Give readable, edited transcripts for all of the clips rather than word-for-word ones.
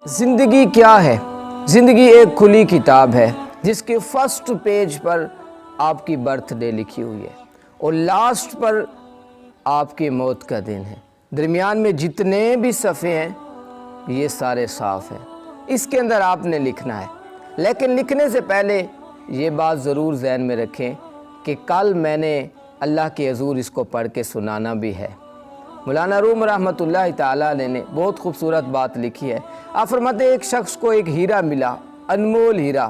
زندگی کیا ہے؟ زندگی ایک کھلی کتاب ہے جس کے فرسٹ پیج پر آپ کی برتھ ڈے لکھی ہوئی ہے اور لاسٹ پر آپ کی موت کا دن ہے۔ درمیان میں جتنے بھی صفحے ہیں یہ سارے صاف ہیں، اس کے اندر آپ نے لکھنا ہے۔ لیکن لکھنے سے پہلے یہ بات ضرور ذہن میں رکھیں کہ کل میں نے اللہ کے حضور اس کو پڑھ کے سنانا بھی ہے۔ مولانا روم رحمۃ اللہ تعالیٰ علیہ نے بہت خوبصورت بات لکھی ہے۔ آپ فرماتے ہیں ایک شخص کو ایک ہیرا ملا، انمول ہیرا۔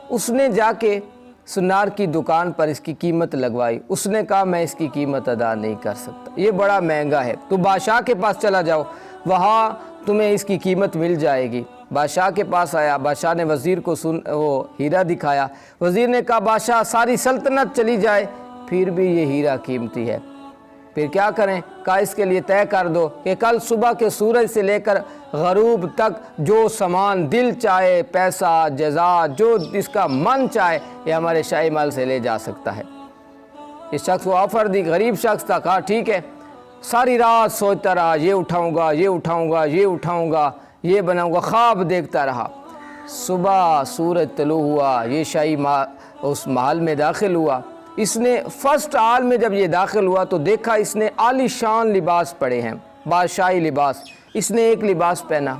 اس نے جا کے سنار کی دکان پر اس کی قیمت لگوائی۔ اس نے کہا میں اس کی قیمت ادا نہیں کر سکتا، یہ بڑا مہنگا ہے، تو بادشاہ کے پاس چلا جاؤ، وہاں تمہیں اس کی قیمت مل جائے گی۔ بادشاہ کے پاس آیا، بادشاہ نے وزیر کو وہ ہیرا دکھایا۔ وزیر نے کہا بادشاہ ساری سلطنت چلی جائے پھر بھی یہ ہیرا قیمتی ہے، پھر کیا کریں؟ کہا اس کے لیے طے کر دو کہ کل صبح کے سورج سے لے کر غروب تک جو سامان دل چاہے، پیسہ جزا جو اس کا من چاہے، یہ ہمارے شاہی محل سے لے جا سکتا ہے۔ اس شخص کو آفر دی، غریب شخص تھا، کہا ٹھیک ہے۔ ساری رات سوچتا رہا، یہ اٹھاؤں گا، یہ اٹھاؤں گا، یہ اٹھاؤں گا، یہ بناؤں گا، خواب دیکھتا رہا۔ صبح سورج طلوع ہوا، یہ شاہی اس محل میں داخل ہوا۔ اس نے فرسٹ ہال میں جب یہ داخل ہوا تو دیکھا اس نے عالی شان لباس پڑے ہیں، بادشاہی لباس۔ اس نے ایک لباس پہنا،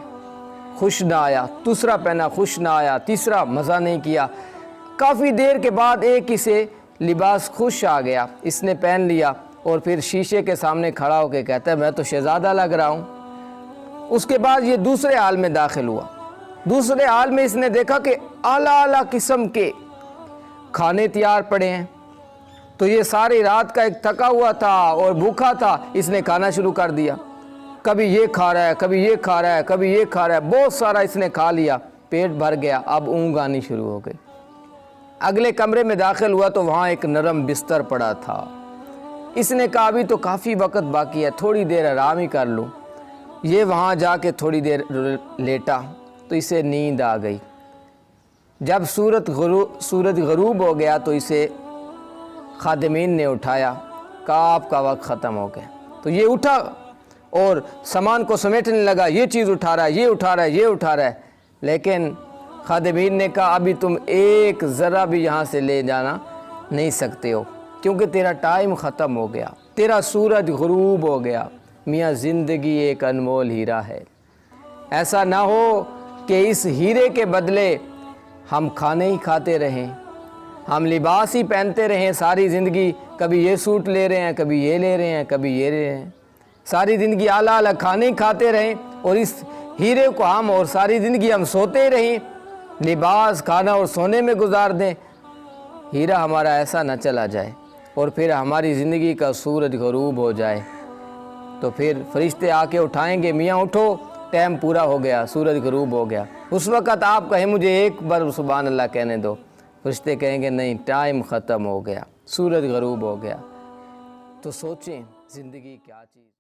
خوش نہ آیا، دوسرا پہنا، خوش نہ آیا، تیسرا مزہ نہیں کیا۔ کافی دیر کے بعد ایک اسے لباس خوش آ گیا، اس نے پہن لیا اور پھر شیشے کے سامنے کھڑا ہو کے کہتا ہے میں تو شہزادہ لگ رہا ہوں۔ اس کے بعد یہ دوسرے ہال میں داخل ہوا۔ دوسرے ہال میں اس نے دیکھا کہ اعلیٰ اعلیٰ قسم کے کھانے تیار پڑے ہیں، تو یہ ساری رات کا ایک تھکا ہوا تھا اور بھوکا تھا، اس نے کھانا شروع کر دیا۔ کبھی یہ کھا رہا ہے، کبھی یہ کھا رہا ہے، کبھی یہ کھا رہا ہے، بہت سارا اس نے کھا لیا، پیٹ بھر گیا، اب اونگ آنی شروع ہو گئی۔ اگلے کمرے میں داخل ہوا تو وہاں ایک نرم بستر پڑا تھا۔ اس نے کہا ابھی تو کافی وقت باقی ہے، تھوڑی دیر آرام ہی کر لوں۔ یہ وہاں جا کے تھوڑی دیر لیٹا تو اسے نیند آ گئی۔ جب سورج غروب ہو گیا تو اسے خادمین نے اٹھایا، کہا آپ کا وقت ختم ہو گیا۔ تو یہ اٹھا اور سامان کو سمیٹنے لگا، یہ چیز اٹھا رہا ہے، یہ اٹھا رہا ہے، یہ اٹھا رہا ہے، لیکن خادمین نے کہا ابھی تم ایک ذرہ بھی یہاں سے لے جانا نہیں سکتے ہو کیونکہ تیرا ٹائم ختم ہو گیا، تیرا سورج غروب ہو گیا۔ میاں زندگی ایک انمول ہیرا ہے، ایسا نہ ہو کہ اس ہیرے کے بدلے ہم کھانے ہی کھاتے رہیں، ہم لباس ہی پہنتے رہیں ساری زندگی، کبھی یہ سوٹ لے رہے ہیں، کبھی یہ لے رہے ہیں، کبھی یہ لے رہے ہیں، ساری زندگی اعلیٰ اعلیٰ کھانے ہی کھاتے رہیں اور اس ہیرے کو ہم اور ساری زندگی ہم سوتے ہی رہیں، لباس کھانا اور سونے میں گزار دیں۔ ہیرا ہمارا ایسا نہ چلا جائے اور پھر ہماری زندگی کا سورج غروب ہو جائے تو پھر فرشتے آ کے اٹھائیں گے، میاں اٹھو، ٹائم پورا ہو گیا، سورج غروب ہو گیا۔ اس وقت آپ کہیں مجھے ایک بار سبحان اللہ کہنے دو، فرشتے کہیں گے نہیں، ٹائم ختم ہو گیا، سورج غروب ہو گیا۔ تو سوچیں زندگی کیا چیز